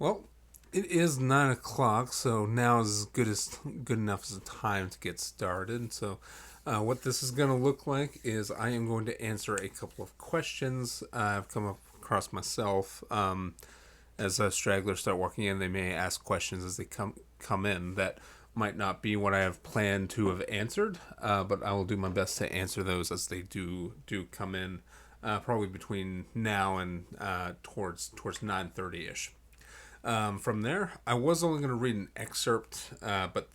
Well, it is 9 o'clock, so now is good enough as a time to get started. So, what this is going to look like is I am going to answer a couple of questions I've come up across myself. As stragglers start walking in, they may ask questions as they come in that might not be what I have planned to have answered, but I will do my best to answer those as they do come in. Probably between now and towards 9:30 ish. From there, I was only going to read an excerpt, but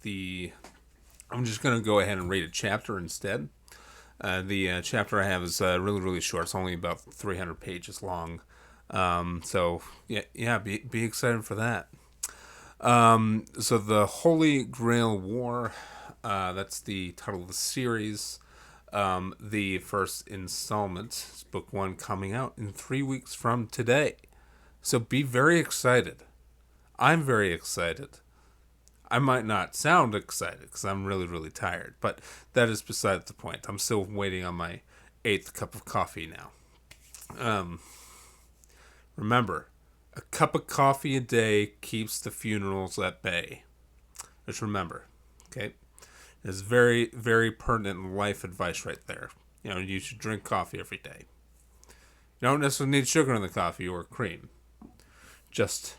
I'm just going to go ahead and read a chapter instead. The chapter I have is really short. It's only about 300 pages long. So yeah, be excited for that. So the Holy Grail War, that's the title of the series. The first installment is book 1 coming out in 3 weeks from today. So be very excited. I'm very excited. I might not sound excited because I'm really tired, but that is beside the point. I'm still waiting on my 8th cup of coffee now. Remember, a cup of coffee a day keeps the funerals at bay. Just remember, okay? It's very pertinent life advice right there. You should drink coffee every day. You don't necessarily need sugar in the coffee or cream. Just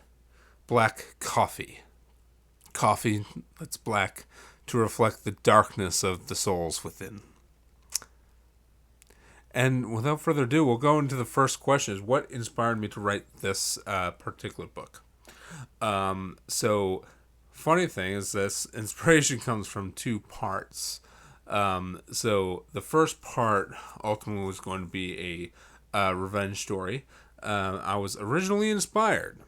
black coffee. Coffee that's black to reflect the darkness of the souls within. And without further ado, we'll go into the first question: is what inspired me to write this particular book? So, funny thing is, this inspiration comes from 2 parts. So the first part ultimately was going to be a revenge story. I was originally inspired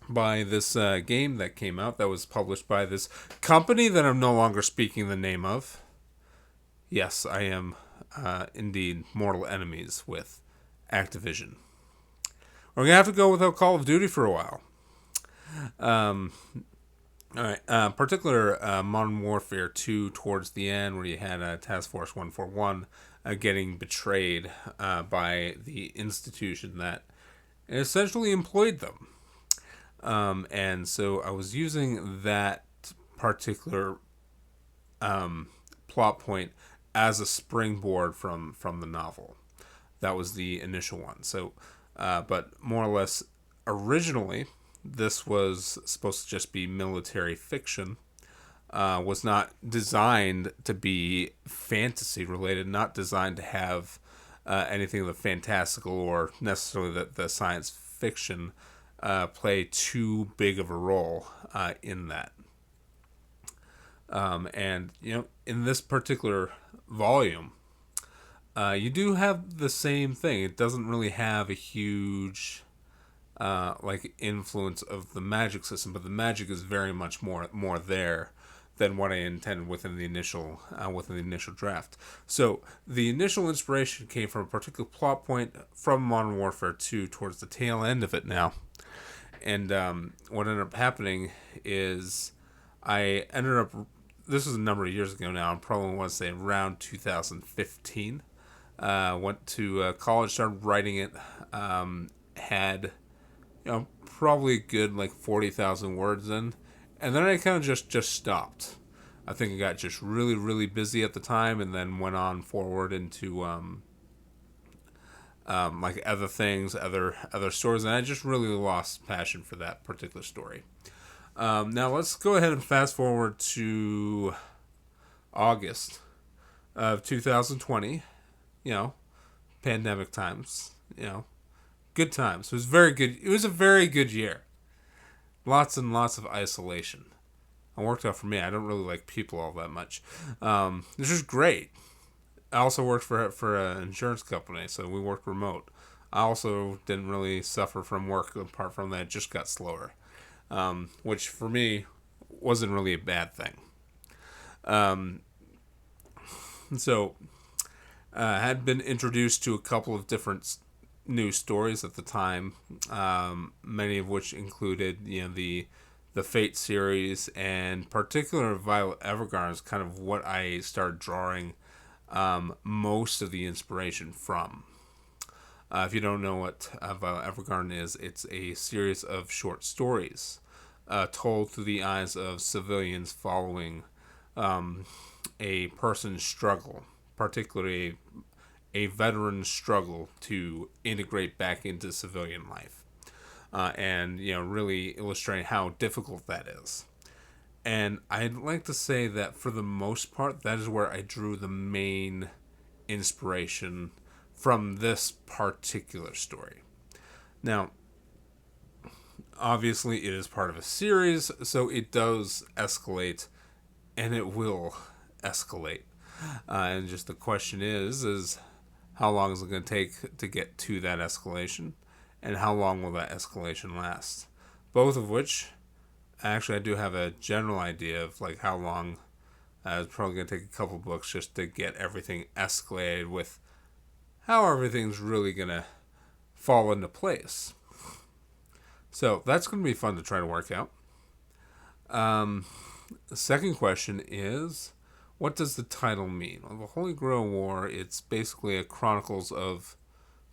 by this game that came out that was published by this company that I'm no longer speaking the name of. Yes, I am indeed mortal enemies with Activision. We're going to have to go without Call of Duty for a while. All right. Particular Modern Warfare 2 towards the end, where you had Task Force 141 getting betrayed by the institution that essentially employed them. And so I was using that particular plot point as a springboard from the novel. That was the initial one. So, but more or less, originally, this was supposed to just be military fiction. Was not designed to be fantasy related, not designed to have anything of the fantastical or necessarily the science fiction play too big of a role in that. And, in this particular volume, you do have the same thing. It doesn't really have a huge influence of the magic system, but the magic is very much more there than what I intended within the initial draft. So the initial inspiration came from a particular plot point from Modern Warfare 2 towards the tail end of it now. And what ended up happening is I ended up, this was a number of years ago now, I probably want to say around 2015. Went to college, started writing it, had probably a good 40,000 words in, and then I kind of just stopped. I think I got just really busy at the time, and then went on forward into other things, other stories, and I just really lost passion for that particular story. Now let's go ahead and fast forward to August of 2020. Pandemic times. Good times. It was very good. It was a very good year. Lots and lots of isolation. It worked out for me. I don't really like people all that much. This was great. I also worked for an insurance company, so we worked remote. I also didn't really suffer from work apart from that. It just got slower, which for me wasn't really a bad thing. So I had been introduced to a couple of different news stories at the time, many of which included the Fate series, and particular Violet Evergarden is kind of what I started drawing most of the inspiration from. If you don't know what Violet Evergarden is, it's a series of short stories told through the eyes of civilians following a person's struggle, particularly a veteran's struggle to integrate back into civilian life, and really illustrating how difficult that is. And I'd like to say that for the most part, that is where I drew the main inspiration from this particular story. Now, obviously, it is part of a series, so it does escalate, and it will escalate. And just the question is how long is it going to take to get to that escalation, and how long will that escalation last? Both of which, actually, I do have a general idea of like how long. It's probably going to take a couple books just to get everything escalated with how everything's really going to fall into place. So that's going to be fun to try to work out. The second question is, what does the title mean? Well, the Holy Grail War, it's basically a chronicles of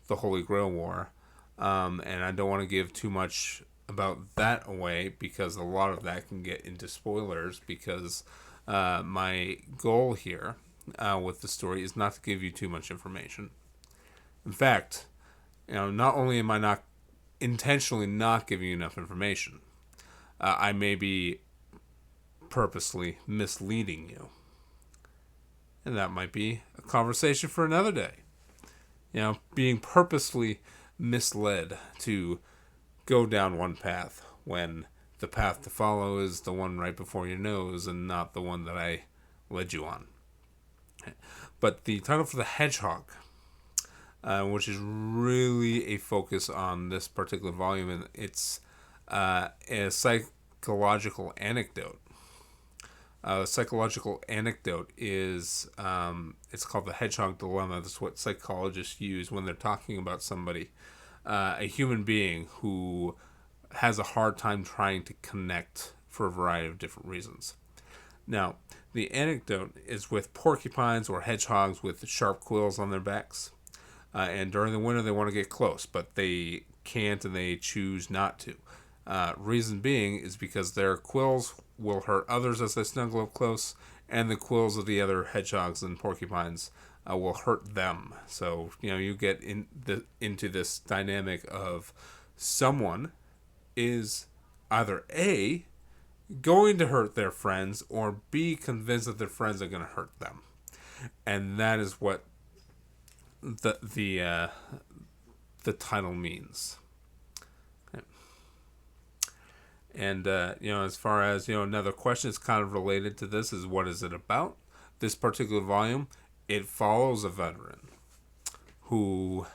the Holy Grail War. And I don't want to give too much about that away because a lot of that can get into spoilers, because my goal here with the story is not to give you too much information. In fact, not only am I not intentionally not giving you enough information, I may be purposely misleading you. And that might be a conversation for another day. Being purposely misled to go down one path when the path to follow is the one right before your nose and not the one that I led you on. But the title for the Hedgehog, which is really a focus on this particular volume, and it's a psychological anecdote. The psychological anecdote is, it's called the Hedgehog Dilemma. That's what psychologists use when they're talking about somebody, a human being who has a hard time trying to connect for a variety of different reasons. Now, the anecdote is with porcupines or hedgehogs with sharp quills on their backs. And during the winter, they want to get close, but they can't and they choose not to. Reason being is because their quills will hurt others as they snuggle up close, and the quills of the other hedgehogs and porcupines will hurt them. So, you get into this dynamic of someone is either A, going to hurt their friends, or B, convinced that their friends are going to hurt them. And that is what the title means. Okay. And as far as another question that's kind of related to this is, what is it about? This particular volume, it follows a veteran who,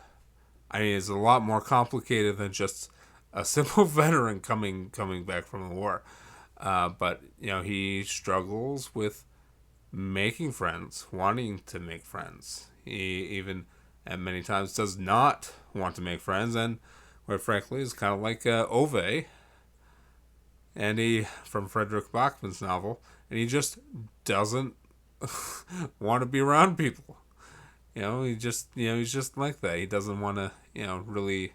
is a lot more complicated than just a simple veteran coming back from the war. But he struggles with making friends, wanting to make friends. He even at many times does not want to make friends, and quite frankly is kind of like Ove, and he from Frederick Bachman's novel, and he just doesn't want to be around people. He's just like that. He doesn't want to really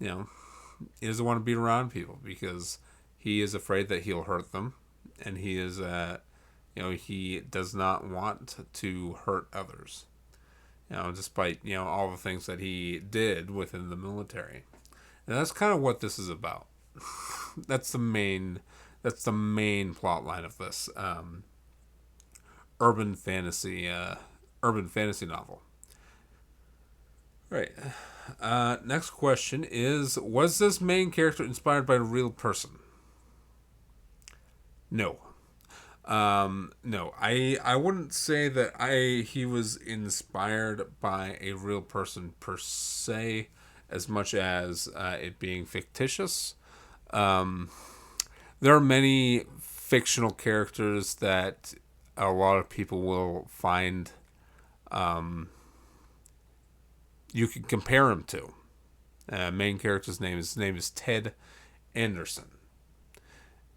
he doesn't want to be around people because he is afraid that he'll hurt them, and he is he does not want to hurt others. Despite all the things that he did within the military, and that's kind of what this is about. That's the main plot line of this urban fantasy novel. Right. Next question is: was this main character inspired by a real person? No. No, I wouldn't say that he was inspired by a real person per se, as much as it being fictitious. There are many fictional characters that a lot of people will find you can compare him to. Main character's name is Ted Anderson.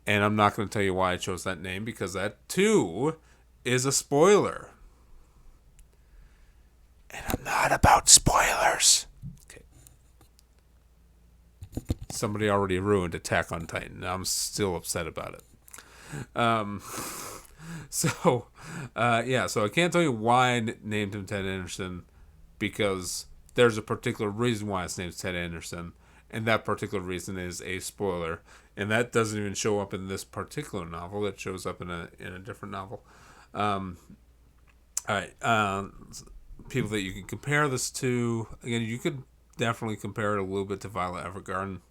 And I'm not going to tell you why I chose that name, because that, too, is a spoiler. And I'm not about spoilers. Okay. somebody already ruined Attack on Titan. I'm still upset about it. Um, so, so I can't tell you why I named him Ted Anderson, because there's a particular reason why it's named Ted Anderson, and that particular reason is a spoiler, and that doesn't even show up in this particular novel. It shows up in a different novel. All right, people that you can compare this to. Again, you could definitely compare it a little bit to Violet Evergarden.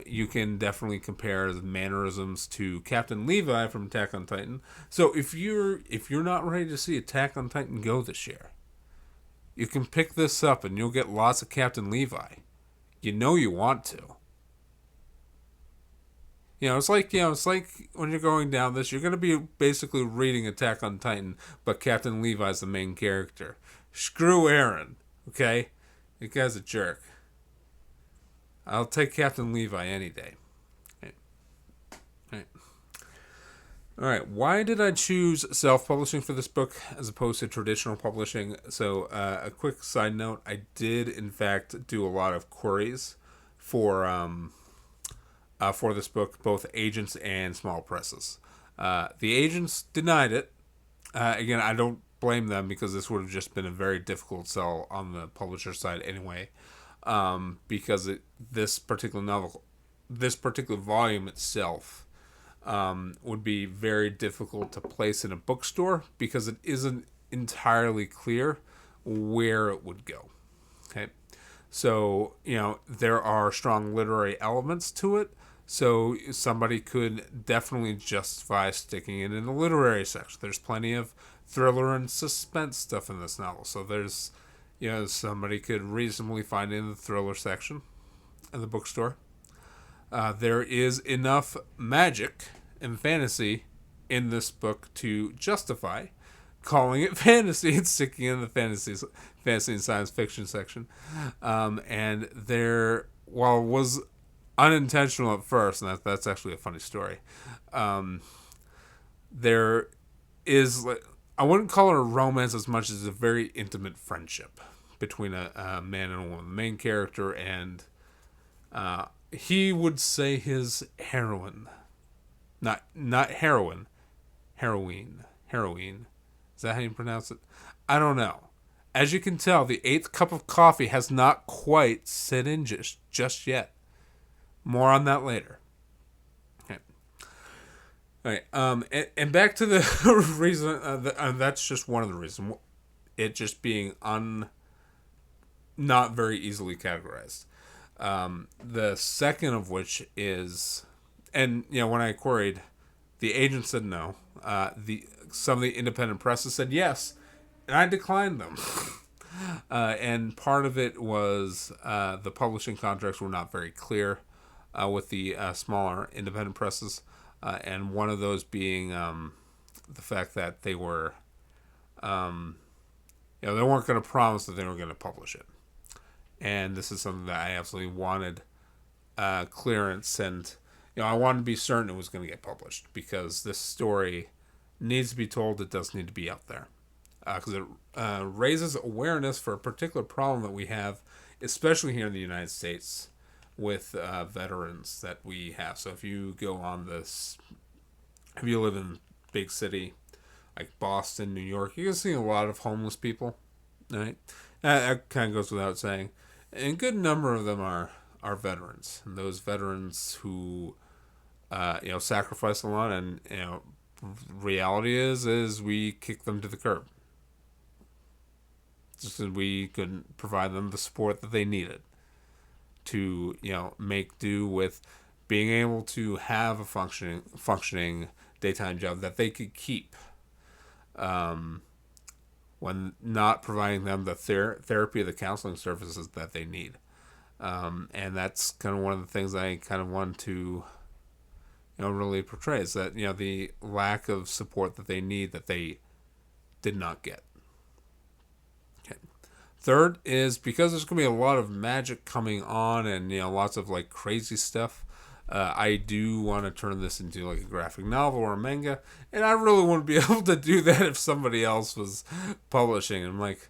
You can definitely compare the mannerisms to Captain Levi from Attack on Titan. So if you're not ready to see Attack on Titan go this year, you can pick this up and you'll get lots of Captain Levi. You know you want to. It's like when you're going down this, you're going to be basically reading Attack on Titan, but Captain Levi's the main character. Screw Aaron, okay? The guy's a jerk. I'll take Captain Levi any day. All right. Why did I choose self-publishing for this book as opposed to traditional publishing? So, a quick side note: I did, in fact, do a lot of queries for this book, both agents and small presses. The agents denied it. Again, I don't blame them, because this would have just been a very difficult sell on the publisher side anyway. Because this particular volume itself would be very difficult to place in a bookstore, because it isn't entirely clear where it would go. Okay, so there are strong literary elements to it, so somebody could definitely justify sticking it in the literary section. There's plenty of thriller and suspense stuff in this novel, so there's somebody could reasonably find it in the thriller section in the bookstore. There is enough magic and fantasy in this book to justify calling it fantasy and sticking it in the fantasy and science fiction section. And there, while it was unintentional at first, and that's actually a funny story, there is, I wouldn't call it a romance as much as a very intimate friendship between a man and a woman. The main character and he would say his heroine, not heroine, heroine. Is that how you pronounce it? I don't know. As you can tell, the 8th cup of coffee has not quite set in just yet. More on that later. Okay. All right. And back to the reason. That's just one of the reasons. It just being not very easily categorized. The second of which is, and when I queried, the agent said no. Some of the independent presses said yes, and I declined them. And part of it was the publishing contracts were not very clear with the smaller independent presses, and one of those being the fact that they were, they weren't going to promise that they were going to publish it. And this is something that I absolutely wanted clearance, and I wanted to be certain it was going to get published, because this story needs to be told. It does need to be out there, because it raises awareness for a particular problem that we have, especially here in the United States, with veterans that we have. So if you go on this, if you live in a big city like Boston, New York, you're going to see a lot of homeless people, right? That kind of goes without saying. And a good number of them are veterans. And those veterans who, sacrifice a lot, and, reality is we kick them to the curb. Just as we couldn't provide them the support that they needed to, make do with being able to have a functioning daytime job that they could keep, when not providing them the therapy or the counseling services that they need. And that's kind of one of the things I kind of want to, really portray, is that, the lack of support that they need that they did not get. Okay. Third is, because there's going to be a lot of magic coming on and, lots of like crazy stuff, I do want to turn this into like a graphic novel or a manga, and I really wouldn't be able to do that if somebody else was publishing. I'm like,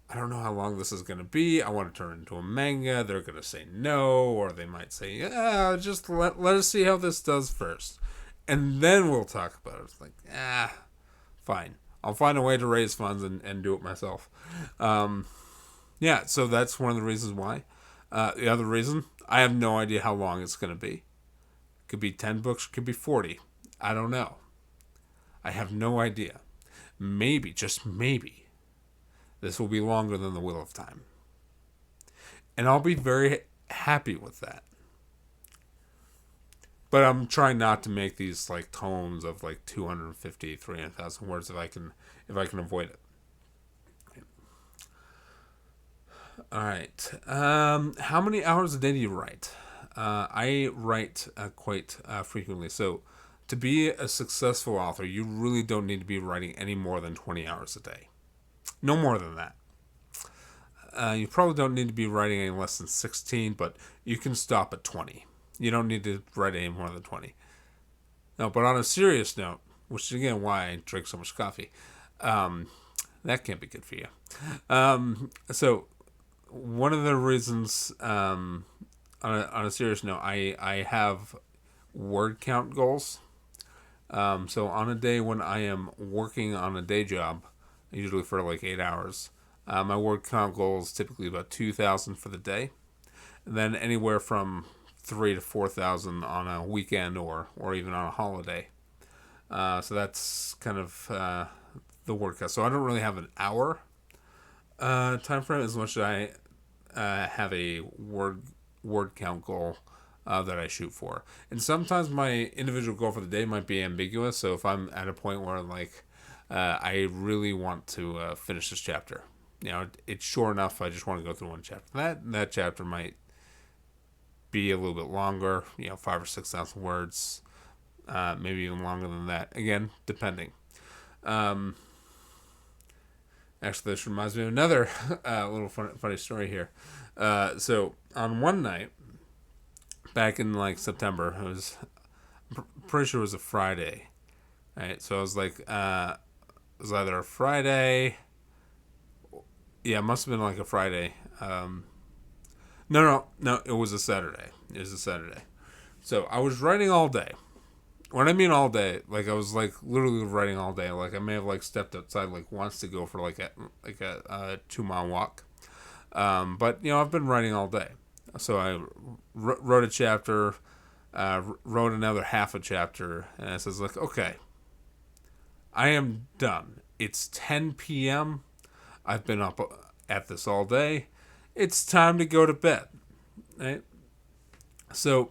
I don't know how long this is going to be. I want to turn it into a manga. They're going to say no, or they might say, yeah, just let us see how this does first. And then we'll talk about it. It's like, fine. I'll find a way to raise funds and do it myself. Yeah, so that's one of the reasons why. The other reason, I have no idea how long it's going to be. Could be 10 books, could be 40. I don't know. I have no idea. Maybe, just maybe, this will be longer than the Wheel of Time. And I'll be very happy with that. But I'm trying not to make these like tomes of like 250, 300,000 words if I can avoid it. All right. How many hours a day do you write? I write quite frequently. So to be a successful author, you really don't need to be writing any more than 20 hours a day. No more than that. You probably don't need to be writing any less than 16, but you can stop at 20. You don't need to write any more than 20. No, but on a serious note, which is again why I drink so much coffee, that can't be good for you. So one of the reasons, on a serious note, I have word count goals. So on a day when I am working on a day job, usually for like 8 hours, my word count goal is typically about 2,000 for the day. And then anywhere from 3,000 to 4,000 on a weekend or even on a holiday. So that's kind of the workout. So I don't really have an hour time frame as much as I have a word count goal that I shoot for. And sometimes my individual goal for the day might be ambiguous. So if I'm at a point where like I really want to finish this chapter, it's short enough. I just want to go through one chapter. That chapter might be a little bit longer, 5,000 or 6,000 words, maybe even longer than that. Again, depending. Actually, this reminds me of another little funny story here. So on one night, back in like September, pretty sure it was a Friday, right? So I was like, it was either a Friday. Yeah, it must have been like a Friday. No, it was a Saturday. So I was writing all day. When I mean all day, like I was like literally writing all day. Like I may have like stepped outside like once to go for like a 2-mile walk. But I've been writing all day. So I wrote a chapter, wrote another half a chapter, and I says like, okay, I am done. It's 10 p.m. I've been up at this all day. It's time to go to bed. Right? So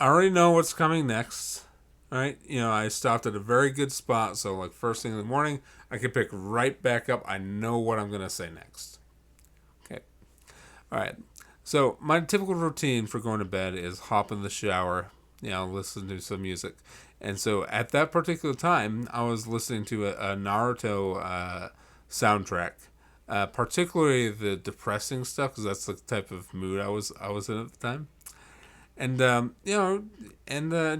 I already know what's coming next. Right? I stopped at a very good spot. So like first thing in the morning, I can pick right back up. I know what I'm going to say next. Okay. All right. So my typical routine for going to bed is hop in the shower, listen to some music. And so at that particular time, I was listening to a Naruto soundtrack. Particularly the depressing stuff, because that's the type of mood I was in at the time, and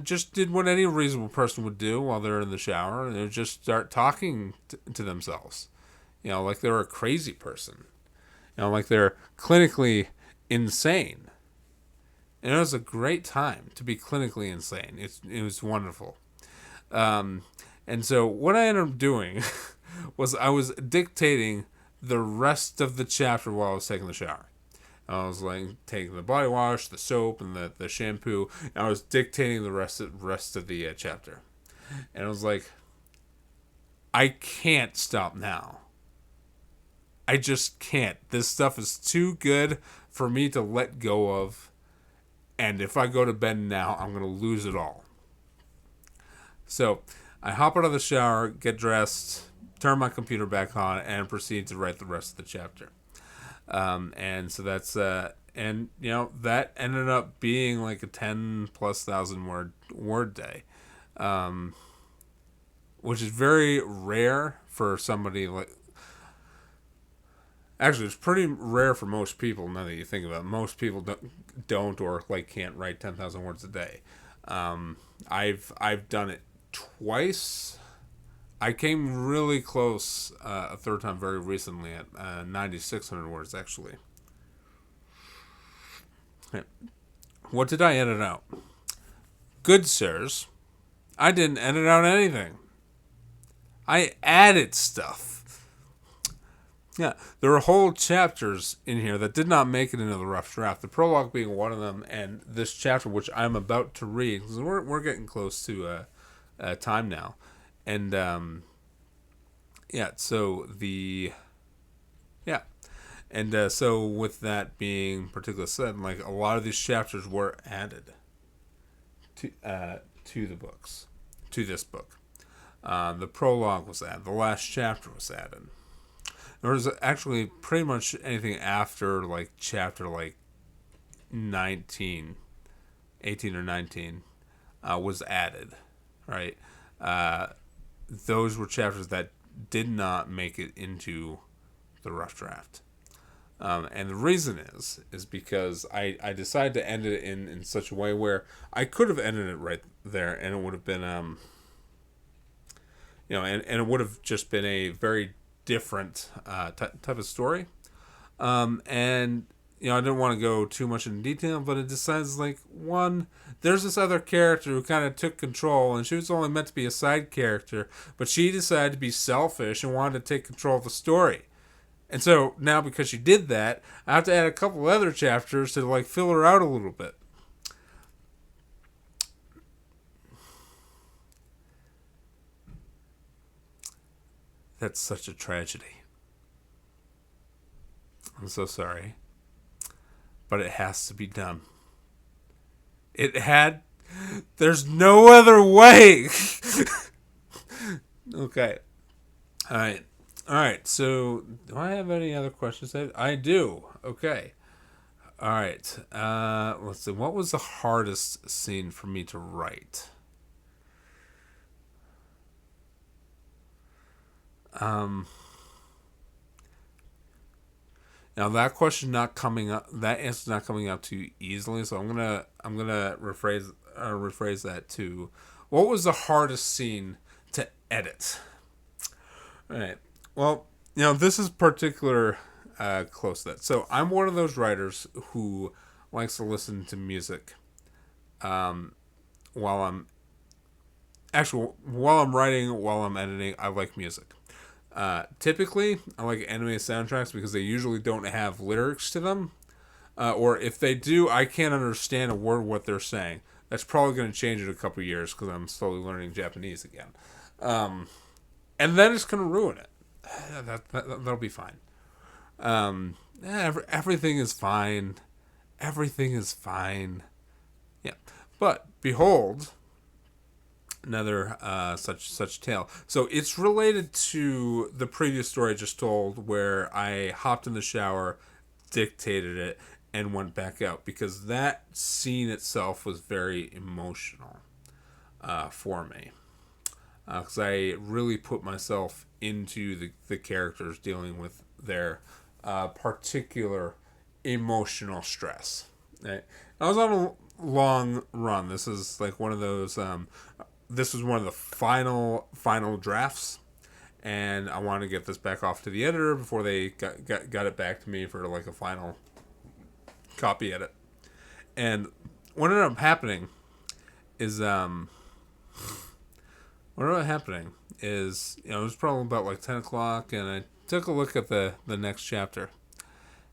just did what any reasonable person would do while they're in the shower, and they would just start talking to themselves, like they're a crazy person, like they're clinically insane. And it was a great time to be clinically insane. It was wonderful, and so what I ended up doing was I was dictating the rest of the chapter while I was taking the shower. I was like taking the body wash, the soap, and the shampoo, and I was dictating the rest of the chapter. And I was like, I can't stop now. I just can't. This stuff is too good for me to let go of. And if I go to bed now, I'm going to lose it all. So I hop out of the shower, get dressed, turn my computer back on, and proceed to write the rest of the chapter. And so that's that ended up being like a 10,000+ word day, which is very rare for somebody like. Actually, it's pretty rare for most people. Now that you think about it, most people don't or like can't write 10,000 words a day. I've done it twice. I came really close a third time very recently at 9,600 words, actually. Okay. What did I edit out? Good sirs, I didn't edit out anything. I added stuff. Yeah, there are whole chapters in here that did not make it into the rough draft. The prologue being one of them, and this chapter, which I'm about to read, because we're getting close to time now, and yeah. So with that being particularly said, like a lot of these chapters were added to the books, to this book. The prologue was added. The last chapter was added. There was actually pretty much anything after like chapter like 19, 18 or 19 was added, right? Those were chapters that did not make it into the rough draft. And the reason is because I decided to end it in such a way where I could have ended it right there, and it would have been and it would have just been a very different type of story. And I didn't want to go too much in detail, but it decides like one, there's this other character who kind of took control, and she was only meant to be a side character, but she decided to be selfish and wanted to take control of the story. And so now because she did that, I have to add a couple other chapters to like fill her out a little bit. That's such a tragedy. I'm so sorry. But it has to be done. There's no other way. Okay. Alright, so do I have any other questions? I do. Okay. Alright. Let's see. What was the hardest scene for me to write? Now that question not coming up, that answer not coming up too easily. So I'm gonna rephrase that to, what was the hardest scene to edit? All right. Well, this is particular close to that. So I'm one of those writers who likes to listen to music while I'm writing, while I'm editing. I like music. Typically, I like anime soundtracks because they usually don't have lyrics to them. Or if they do, I can't understand a word what they're saying. That's probably going to change in a couple years because I'm slowly learning Japanese again. And then it's going to ruin it. That'll be fine. Everything is fine. Everything is fine. Yeah. But, behold, another such tale. So it's related to the previous story I just told, where I hopped in the shower, dictated it, and went back out, because that scene itself was very emotional for me, because I really put myself into the characters dealing with their particular emotional stress. Right? I was on a long run. This is like one of those. This was one of the final drafts, and I wanted to get this back off to the editor before they got it back to me for like a final copy edit. And what ended up happening is it was probably about like 10 o'clock, and I took a look at the next chapter,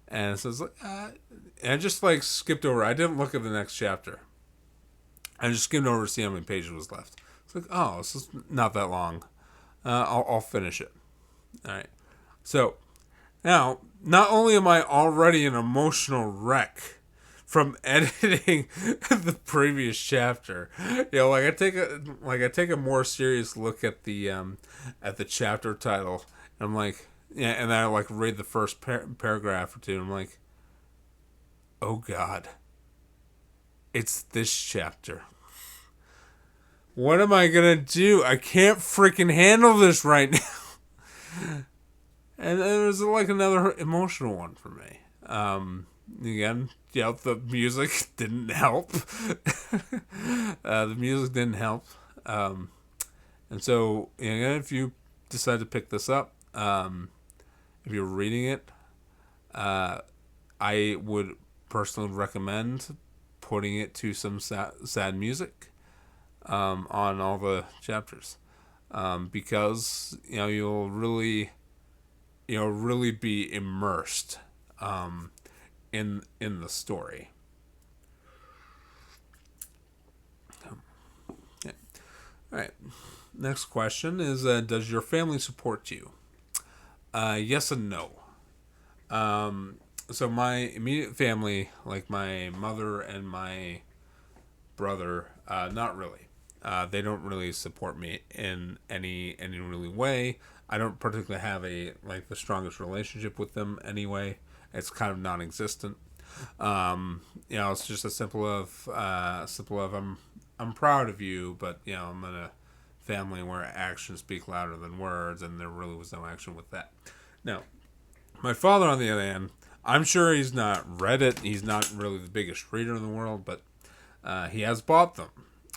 and it says and I just like skipped over. I didn't look at the next chapter. I just skimmed over to see how many pages was left. It's like, oh, this is not that long. I'll finish it. All right. So now, not only am I already an emotional wreck from editing the previous chapter, like I take a more serious look at the chapter title, and I'm like, yeah, and then I like read the first paragraph or two, and I'm like, oh God, it's this chapter. What am I gonna do? I can't freaking handle this right now. And it was like another emotional one for me. Again, the music didn't help. The music didn't help. And so, if you decide to pick this up, if you're reading it, uh, I would personally recommend putting it to some sad music on all the chapters, because you'll really be immersed in the story. Yeah. All right. Next question is: does your family support you? Yes and no. So my immediate family, like my mother and my brother, not really. They don't really support me in any really way. I don't particularly have the strongest relationship with them anyway. It's kind of non-existent. It's just a simple of I'm proud of you, but I'm in a family where actions speak louder than words, and there really was no action with that. Now, my father, on the other hand, I'm sure he's not read it. He's not really the biggest reader in the world, but he has bought them,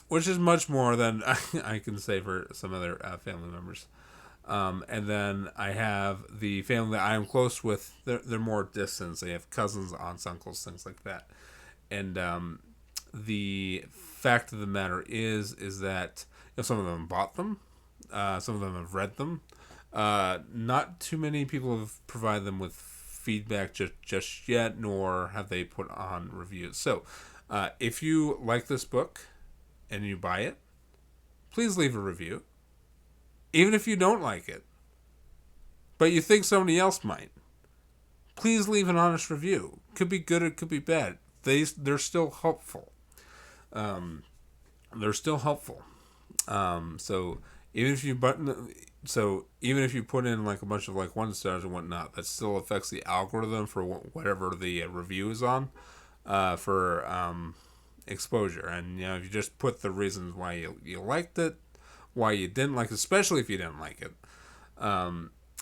which is much more than I can say for some other family members. And then I have the family that I am close with. They're more distant. They have cousins, aunts, uncles, things like that. And the fact of the matter is that some of them bought them, some of them have read them. Not too many people have provided them with feedback just yet, nor have they put on reviews. So, if you like this book and you buy it, please leave a review. Even if you don't like it, but you think somebody else might, please leave an honest review. Could be good, it could be bad. They're still helpful. They're still helpful. So even if you even if you put in like a bunch of like 1 stars and whatnot, that still affects the algorithm for whatever the review is on, for exposure. And if you just put the reasons why you liked it, why you didn't like it, especially if you didn't like it,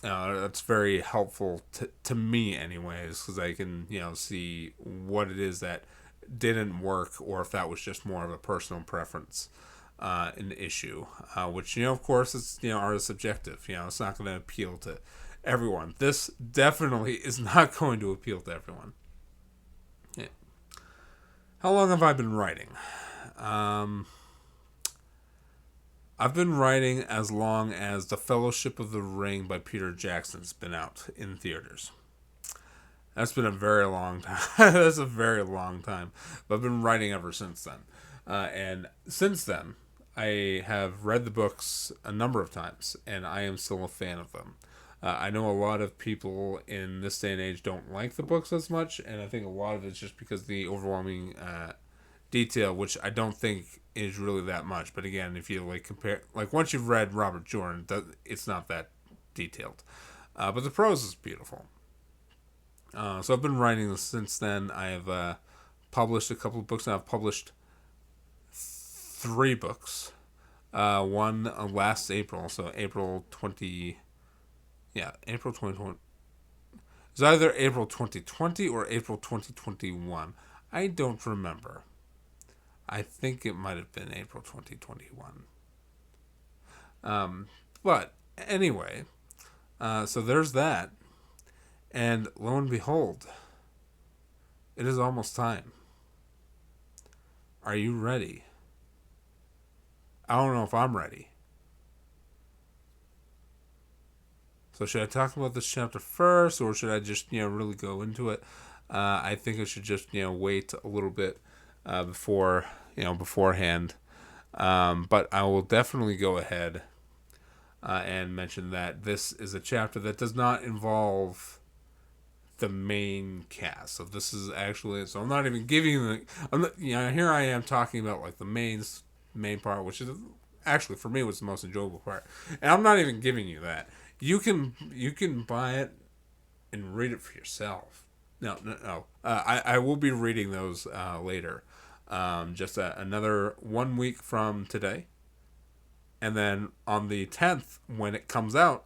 that's very helpful to me anyways, because I can see what it is that didn't work, or if that was just more of a personal preference, an issue, which of course it's are subjective. It's not going to appeal to everyone. This definitely is not going to appeal to everyone. Yeah. How long have I been writing? I've been writing as long as The Fellowship of the Ring by Peter Jackson's been out in theaters. That's been a very long time. That's a very long time. But I've been writing ever since then. And since then, I have read the books a number of times, and I am still a fan of them. I know a lot of people in this day and age don't like the books as much, and I think a lot of it's just because of the overwhelming detail, which I don't think is really that much. But again, if you compare, once you've read Robert Jordan, it's not that detailed. But the prose is beautiful. So I've been writing this since then. I have published a couple of books. Now I've published 3 books. One last April, so April 2020. It's either April 2020 or April 2021. I don't remember. I think it might have been April 2021. But anyway, so there's that. And lo and behold, it is almost time. Are you ready? I don't know if I'm ready. So should I talk about this chapter first, or should I just really go into it? I think I should just wait a little bit beforehand. But I will definitely go ahead and mention that this is a chapter that does not involve the main cast. So this is actually, so I'm not even giving here I am talking about the main part, which is actually for me was the most enjoyable part, and I'm not even giving you that. You can buy it and read it for yourself. No. I will be reading those later. Just another 1 week from today, and then on the 10th when it comes out,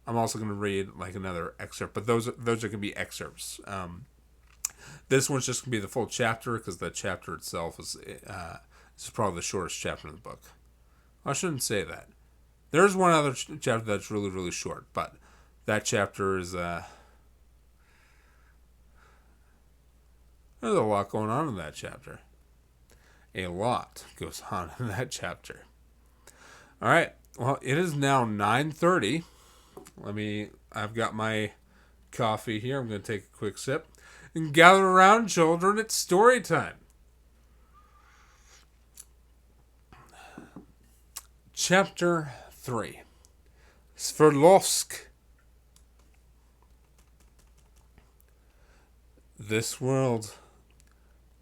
I'm also going to read another excerpt. But those are going to be excerpts. This one's just going to be the full chapter, because the chapter itself is probably the shortest chapter in the book. I shouldn't say that. There's one other chapter that's really, really short, but that chapter is, there's a lot going on in that chapter. A lot goes on in that chapter. All right. Well, it is now 9:30. I've got my coffee here. I'm going to take a quick sip. And gather around, children. It's story time. Chapter 3. Sverdlovsk. This world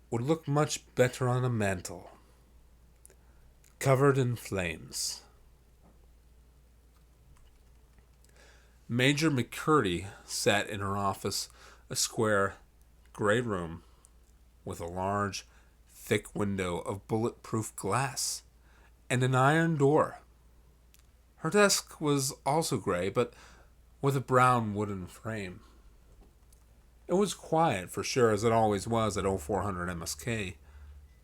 would look much better on a mantle, covered in flames. Major McCurdy sat in her office, a square, gray room with a large, thick window of bulletproof glass and an iron door. Her desk was also gray, but with a brown wooden frame. It was quiet, for sure, as it always was at 0400 MSK.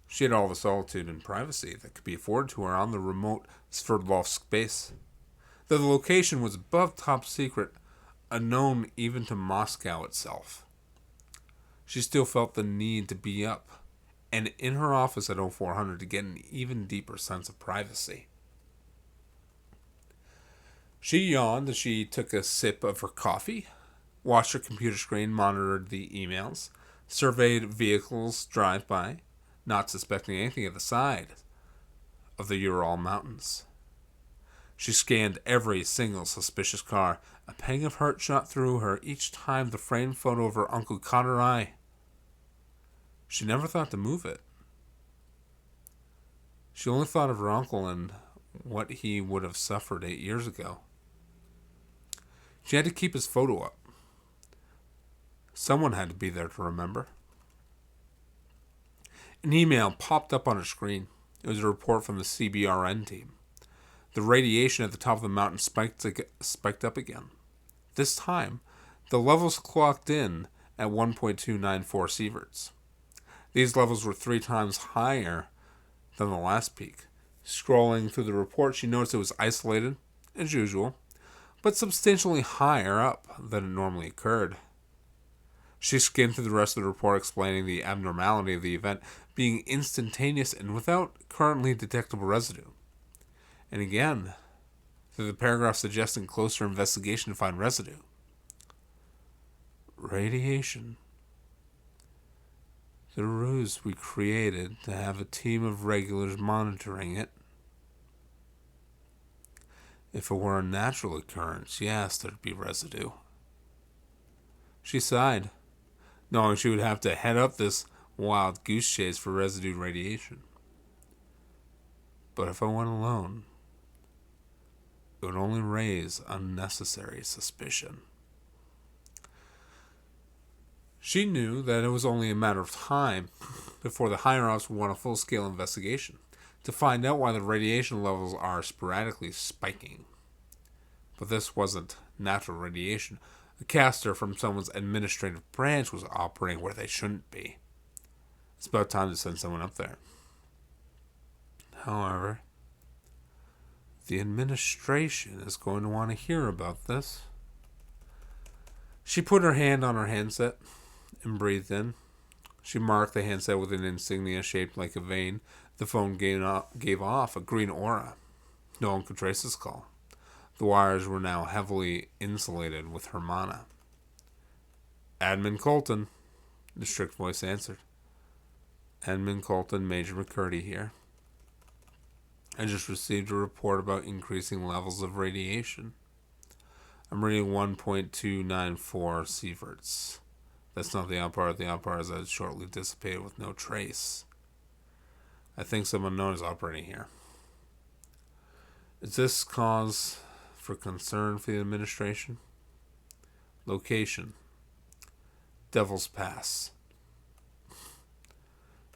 She had all the solitude and privacy that could be afforded to her on the remote Sverdlovsk base. Though the location was above top secret, unknown even to Moscow itself. She still felt the need to be up and in her office at 0400 to get an even deeper sense of privacy. She yawned as she took a sip of her coffee, watched her computer screen, monitored the emails, surveyed vehicles drive by, not suspecting anything at the side of the Ural Mountains. She scanned every single suspicious car. A pang of hurt shot through her each time the framed photo of her uncle caught her eye. She never thought to move it. She only thought of her uncle and what he would have suffered 8 years ago. She had to keep his photo up. Someone had to be there to remember. An email popped up on her screen. It was a report from the CBRN team. The radiation at the top of the mountain spiked up again. This time, the levels clocked in at 1.294 sieverts. These levels were 3 times higher than the last peak. Scrolling through the report, she noticed it was isolated, as usual, but substantially higher up than it normally occurred. She skimmed through the rest of the report explaining the abnormality of the event being instantaneous and without currently detectable residue. And again, through the paragraph suggesting closer investigation to find residue. Radiation. The ruse we created to have a team of regulars monitoring it. If it were a natural occurrence, yes, there'd be residue. She sighed, knowing she would have to head up this wild goose chase for residue radiation. But if I went alone, it would only raise unnecessary suspicion. She knew that it was only a matter of time before the higher-ups would want a full-scale investigation to find out why the radiation levels are sporadically spiking. But this wasn't natural radiation. A caster from someone's administrative branch was operating where they shouldn't be. It's about time to send someone up there. However, the administration is going to want to hear about this. She put her hand on her handset and breathed in. She marked the handset with an insignia shaped like a vein. The phone gave off a green aura. No one could trace his call. The wires were now heavily insulated with Hermana. Admin Colton, the strict voice answered. Admin Colton, Major McCurdy here. I just received a report about increasing levels of radiation. I'm reading 1.294 sieverts. That's not the outpour. The outpour is that it shortly dissipated with no trace. I think someone known is operating here. Is this cause for concern for the administration? Location. Devil's Pass.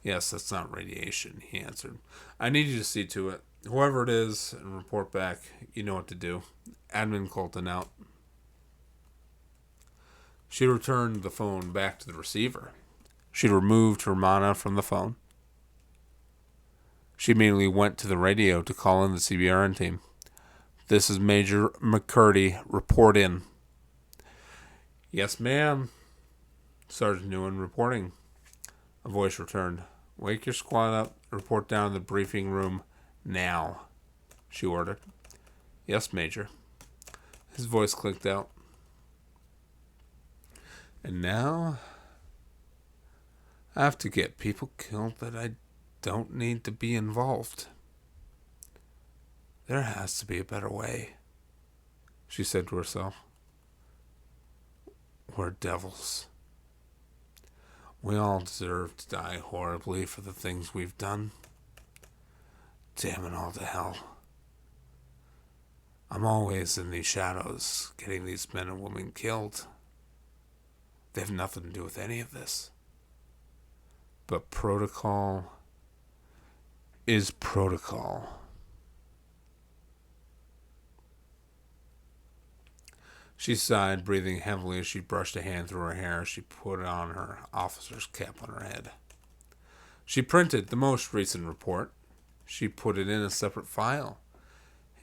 Yes, that's not radiation, he answered. I need you to see to it. Whoever it is, and report back. You know what to do. Admin Colton out. She returned the phone back to the receiver. She removed Hermana from the phone. She immediately went to the radio to call in the CBRN team. This is Major McCurdy. Report in. Yes, ma'am. Sergeant Newen reporting. A voice returned. Wake your squad up. Report down in the briefing room now, she ordered. Yes, Major. His voice clicked out. And now I have to get people killed that I don't need to be involved. There has to be a better way, she said to herself. We're devils. We all deserve to die horribly for the things we've done. Damn it all to hell. I'm always in these shadows, getting these men and women killed. They have nothing to do with any of this. But protocol is protocol. She sighed, breathing heavily as she brushed a hand through her hair. She put on her officer's cap on her head. She printed the most recent report. She put it in a separate file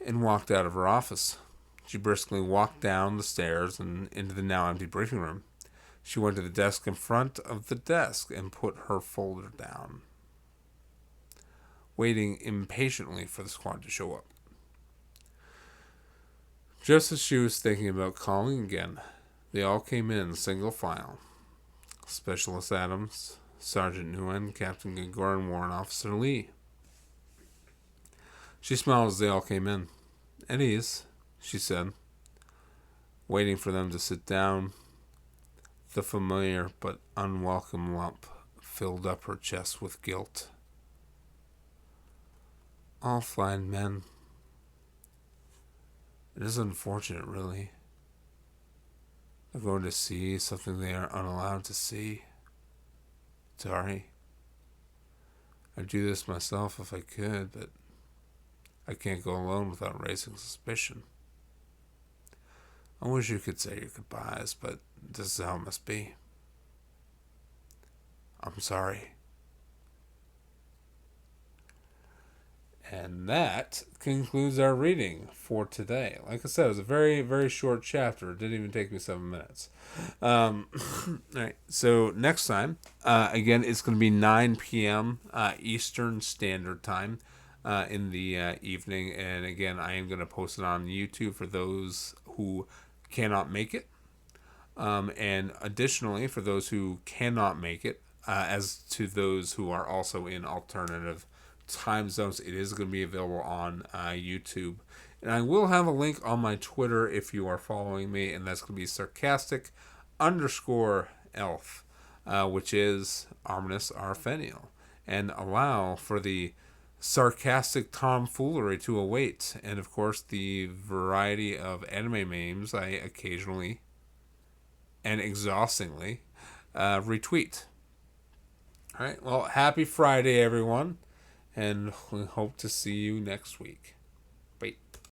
and walked out of her office. She briskly walked down the stairs and into the now empty briefing room. She went to the desk in front of the desk and put her folder down, waiting impatiently for the squad to show up. Just as she was thinking about calling again, they all came in single file. Specialist Adams, Sergeant Nguyen, Captain Gagor, and Warrant Officer Lee. She smiled as they all came in. At ease, she said, waiting for them to sit down. The familiar but unwelcome lump filled up her chest with guilt. All fine men. It is unfortunate, really. They're going to see something they are unallowed to see. Sorry. I'd do this myself if I could, but I can't go alone without raising suspicion. I wish you could say your goodbyes, but this is how it must be. I'm sorry. And that concludes our reading for today. Like I said, it was a very, very short chapter. It didn't even take me 7 minutes. All right. So next time, again, it's going to be 9 p.m. Eastern Standard Time in the evening. And again, I am going to post it on YouTube for those who cannot make it. And additionally, for those who cannot make it, as to those who are also in alternative time zones, it is going to be available on YouTube. And I will have a link on my Twitter if you are following me, and that's going to be sarcastic_elf, which is ominous Ar-Feinial, and allow for the sarcastic tomfoolery to await, and of course the variety of anime memes I occasionally and exhaustingly retweet. All right, well, happy Friday, everyone, and we hope to see you next week.